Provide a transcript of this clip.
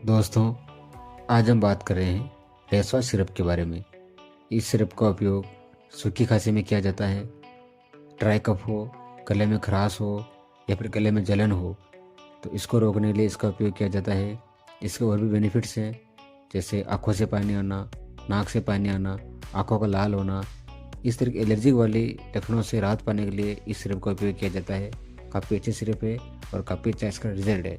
दोस्तों, आज हम बात कर रहे हैं फेस वॉश सिरप के बारे में। इस सिरप का उपयोग सूखी खांसी में किया जाता है। ड्राई कफ हो, गले में खराश हो या फिर गले में जलन हो तो इसको रोकने के लिए इसका उपयोग किया जाता है। इसके और भी बेनिफिट्स हैं, जैसे आँखों से पानी आना, नाक से पानी आना, आँखों का लाल होना। इस तरह की एलर्जी वाली लक्षणों से राहत पाने के लिए इस सिरप का उपयोग किया जाता है। काफ़ी अच्छी सिरप है और काफ़ी अच्छा इसका रिजल्ट है।